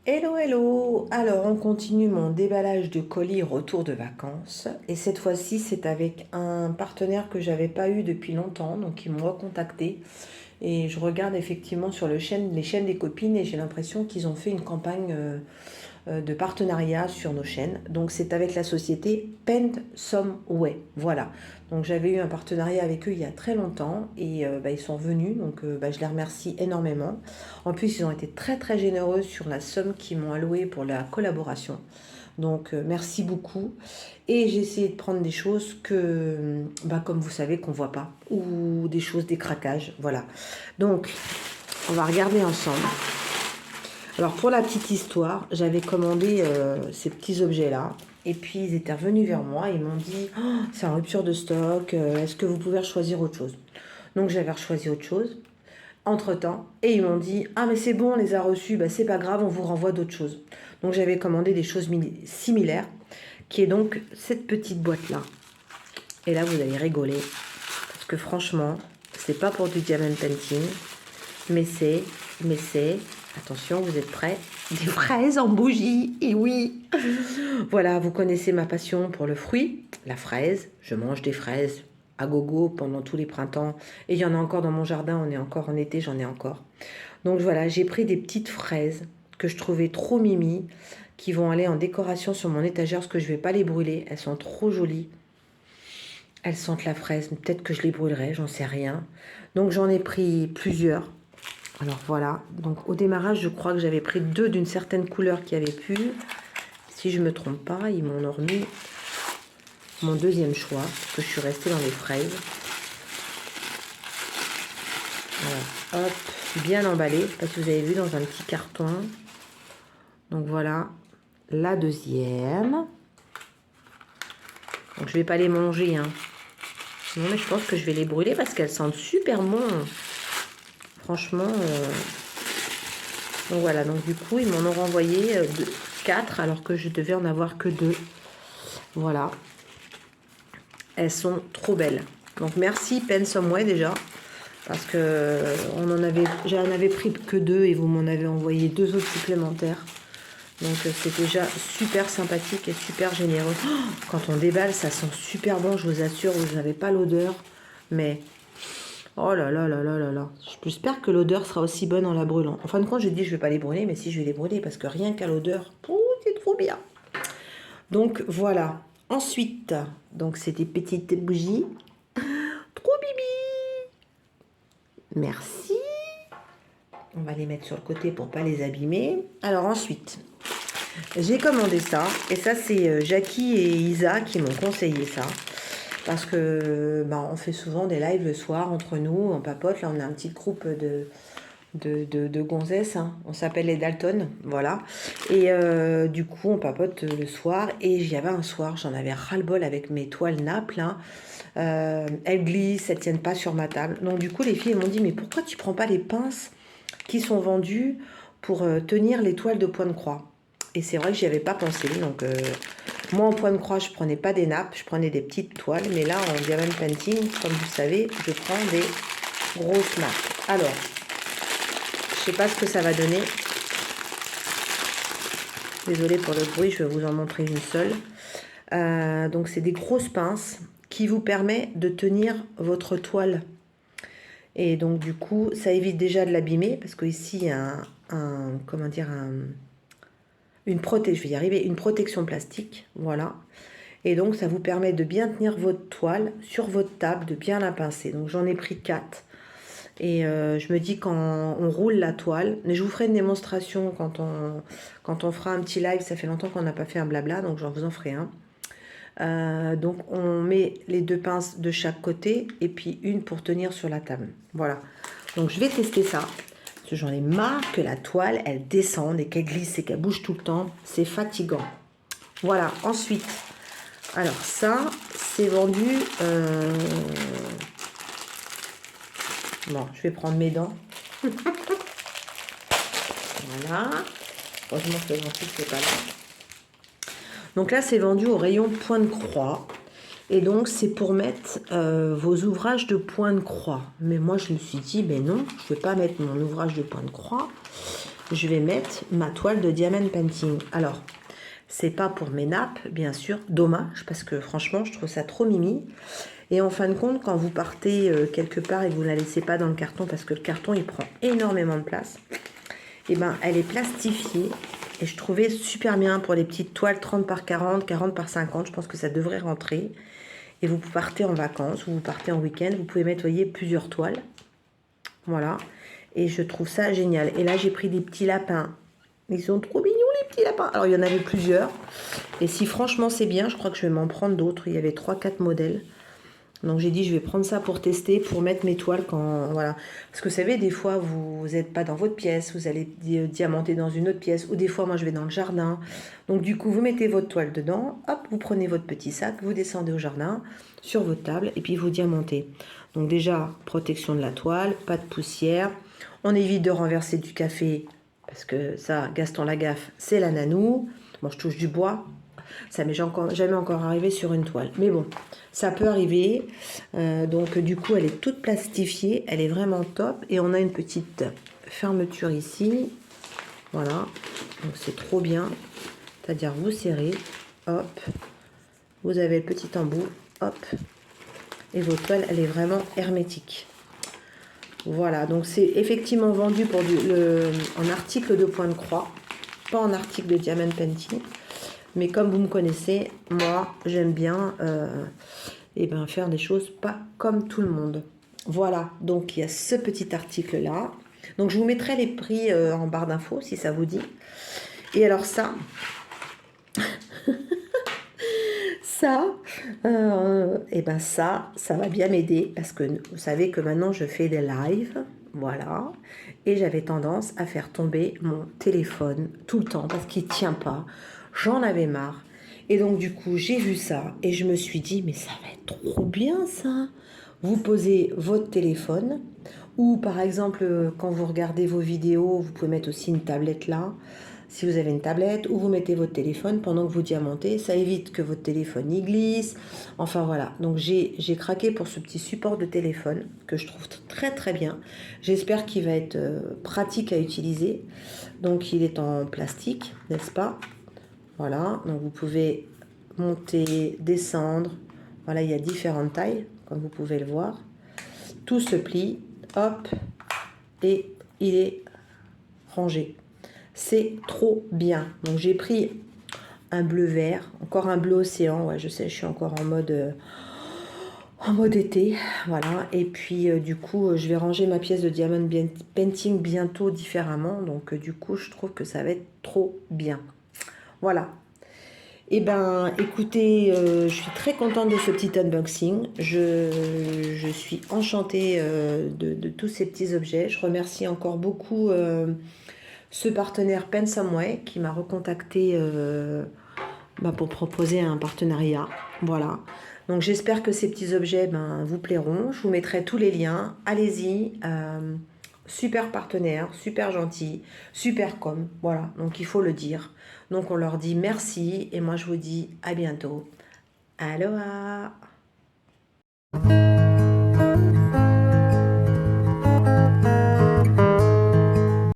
Hello, hello! Alors, on continue mon déballage de colis retour de vacances. Et cette fois-ci, c'est avec un partenaire que j'avais pas eu depuis longtemps. Donc, ils m'ont recontacté. Et je regarde effectivement sur les chaînes des copines et j'ai l'impression qu'ils ont fait une campagne de partenariat sur nos chaînes. Donc c'est avec la société Pend Some Way. Voilà. Donc j'avais eu un partenariat avec eux il y a très longtemps et ils sont venus. Donc je les remercie énormément. En plus, ils ont été très très généreux sur la somme qu'ils m'ont allouée pour la collaboration. Donc merci beaucoup. Et j'ai essayé de prendre des choses que, comme vous savez, qu'on voit pas. Ou des choses, des craquages. Voilà. Donc, on va regarder ensemble. Alors pour la petite histoire, j'avais commandé ces petits objets-là. Et puis ils étaient revenus vers moi et ils m'ont dit oh, c'est en rupture de stock, est-ce que vous pouvez choisir autre chose? Donc j'avais choisi autre chose entre-temps. Et ils m'ont dit ah mais c'est bon, on les a reçus, c'est pas grave, on vous renvoie d'autres choses. Donc j'avais commandé des choses similaires, qui est donc cette petite boîte-là. Et là vous allez rigoler, parce que franchement, c'est pas pour du diamond painting, mais c'est, attention, vous êtes prêts? Des fraises en bougie, et oui! Voilà, vous connaissez ma passion pour le fruit, la fraise. Je mange des fraises à gogo pendant tous les printemps. Et il y en a encore dans mon jardin, on est encore en été, j'en ai encore. Donc voilà, j'ai pris des petites fraises que je trouvais trop mimi, qui vont aller en décoration sur mon étagère, parce que je ne vais pas les brûler. Elles sont trop jolies. Elles sentent la fraise, peut-être que je les brûlerai, j'en sais rien. Donc j'en ai pris plusieurs. Alors voilà, donc au démarrage, je crois que j'avais pris 2 d'une certaine couleur qui avait pu. Si je ne me trompe pas, ils m'ont remis mon deuxième choix, parce que je suis restée dans les fraises. Voilà, hop, bien emballé, parce que vous avez vu dans un petit carton. Donc voilà, la deuxième. Donc je vais pas les manger, hein. Non, mais je pense que je vais les brûler parce qu'elles sentent super bon. Franchement. Donc voilà, donc du coup, ils m'en ont renvoyé 4 alors que je devais en avoir que 2. Voilà. Elles sont trop belles. Donc merci Pen Some Way déjà. Parce que j'en avais pris que 2 et vous m'en avez envoyé 2 autres supplémentaires. Donc c'est déjà super sympathique et super généreux. Oh, quand on déballe, ça sent super bon, je vous assure, vous n'avez pas l'odeur. Mais, oh là là là là là là. J'espère que l'odeur sera aussi bonne en la brûlant. En fin de compte, je dis je ne vais pas les brûler, mais si je vais les brûler, parce que rien qu'à l'odeur, c'est trop bien. Donc voilà. Ensuite, donc c'est des petites bougies. Trop bibi. Merci. On va les mettre sur le côté pour pas les abîmer. Alors ensuite, j'ai commandé ça. Et ça, c'est Jackie et Isa qui m'ont conseillé ça. Parce que on fait souvent des lives le soir entre nous. On papote. Là, on a un petit groupe de gonzesses. Hein. On s'appelle les Dalton. Voilà. Et du coup, on papote le soir. Et j'y avais un soir. J'en avais ras-le-bol avec mes toiles Naples. Hein. Elles glissent. Elles tiennent pas sur ma table. Donc du coup, les filles m'ont dit mais pourquoi tu prends pas les pinces qui sont vendues pour tenir les toiles de point de croix? Et c'est vrai que j'y avais pas pensé. Donc, moi, en point de croix, je prenais pas des nappes, je prenais des petites toiles. Mais là, en diamond painting, comme vous savez, je prends des grosses nappes. Alors, je sais pas ce que ça va donner. Désolée pour le bruit, je vais vous en montrer une seule. Donc, c'est des grosses pinces qui vous permettent de tenir votre toile. Et donc, du coup, ça évite déjà de l'abîmer. Parce qu'ici, il y a une protection plastique, voilà. Et donc, ça vous permet de bien tenir votre toile sur votre table, de bien la pincer. Donc, j'en ai pris 4. Et je me dis quand on roule la toile, mais je vous ferai une démonstration quand on fera un petit live. Ça fait longtemps qu'on n'a pas fait un blabla, donc j'en vous en ferai un. Donc, on met les 2 pinces de chaque côté et puis une pour tenir sur la table. Voilà. Donc, je vais tester ça. Parce que j'en ai marre que la toile, elle descende et qu'elle glisse et qu'elle bouge tout le temps. C'est fatigant. Voilà. Ensuite, alors ça, c'est vendu... Bon, je vais prendre mes dents. Voilà. Heureusement que le dentiste n'est pas là. Donc là, c'est vendu au rayon point de croix. Et donc, c'est pour mettre vos ouvrages de point de croix. Mais moi, je me suis dit, ben non, je ne vais pas mettre mon ouvrage de point de croix. je vais mettre ma toile de diamond painting. Alors, c'est pas pour mes nappes, bien sûr, dommage, parce que franchement, je trouve ça trop mimi. Et en fin de compte, quand vous partez quelque part et que vous ne la laissez pas dans le carton, parce que le carton, il prend énormément de place, et ben, elle est plastifiée. Et je trouvais super bien pour les petites toiles 30 par 40, 40 par 50. Je pense que ça devrait rentrer. Et vous partez en vacances ou vous partez en week-end, vous pouvez mettre, voyez, plusieurs toiles. Voilà. Et je trouve ça génial. Et là, j'ai pris des petits lapins. Ils sont trop mignons, les petits lapins. Alors, il y en avait plusieurs. Et si franchement c'est bien, je crois que je vais m'en prendre d'autres. Il y avait 3-4 modèles. Donc j'ai dit je vais prendre ça pour tester, pour mettre mes toiles quand... Voilà. Parce que vous savez, des fois vous n'êtes pas dans votre pièce, vous allez diamanter dans une autre pièce. Ou des fois moi je vais dans le jardin. Donc du coup vous mettez votre toile dedans, hop, vous prenez votre petit sac, vous descendez au jardin, sur votre table, et puis vous diamantez. Donc déjà, protection de la toile, pas de poussière. On évite de renverser du café, parce que ça, Gaston Lagaffe, c'est la nanou. Bon, je touche du bois. Ça m'est jamais encore arrivé sur une toile. Mais bon, ça peut arriver. Donc du coup, elle est toute plastifiée. Elle est vraiment top. Et on a une petite fermeture ici. Voilà. Donc c'est trop bien. C'est-à-dire vous serrez. Hop. Vous avez le petit embout. Hop. Et votre toile, elle est vraiment hermétique. Voilà. Donc c'est effectivement vendu pour en article de point de croix. Pas en article de diamond painting. Mais comme vous me connaissez, moi, j'aime bien faire des choses pas comme tout le monde. Voilà, donc il y a ce petit article-là. Donc je vous mettrai les prix en barre d'infos, si ça vous dit. Et alors ça, ça va bien m'aider. Parce que vous savez que maintenant, je fais des lives. Voilà. Et j'avais tendance à faire tomber mon téléphone tout le temps parce qu'il ne tient pas. J'en avais marre. Et donc, du coup, j'ai vu ça et je me suis dit, mais ça va être trop bien, ça. Vous posez votre téléphone ou, par exemple, quand vous regardez vos vidéos, vous pouvez mettre aussi une tablette là, si vous avez une tablette, ou vous mettez votre téléphone pendant que vous diamantez. Ça évite que votre téléphone y glisse. Enfin, voilà. Donc, j'ai craqué pour ce petit support de téléphone que je trouve très, très bien. J'espère qu'il va être pratique à utiliser. Donc, il est en plastique, n'est-ce pas? Voilà, donc vous pouvez monter, descendre. Voilà, il y a différentes tailles, comme vous pouvez le voir. Tout se plie, hop, et il est rangé. C'est trop bien. Donc j'ai pris un bleu vert, encore un bleu océan. Ouais, je sais, je suis encore en mode été. Voilà, et puis du coup, je vais ranger ma pièce de diamond painting bientôt différemment. Donc du coup, je trouve que ça va être trop bien. Voilà. Eh ben, écoutez, je suis très contente de ce petit unboxing. Je suis enchantée de tous ces petits objets. Je remercie encore beaucoup ce partenaire Pen Some Way qui m'a recontacté pour proposer un partenariat. Voilà. Donc j'espère que ces petits objets vous plairont. Je vous mettrai tous les liens. Allez-y. Super partenaire, super gentil, super com. Voilà, donc il faut le dire. Donc on leur dit merci et moi je vous dis à bientôt. Aloha!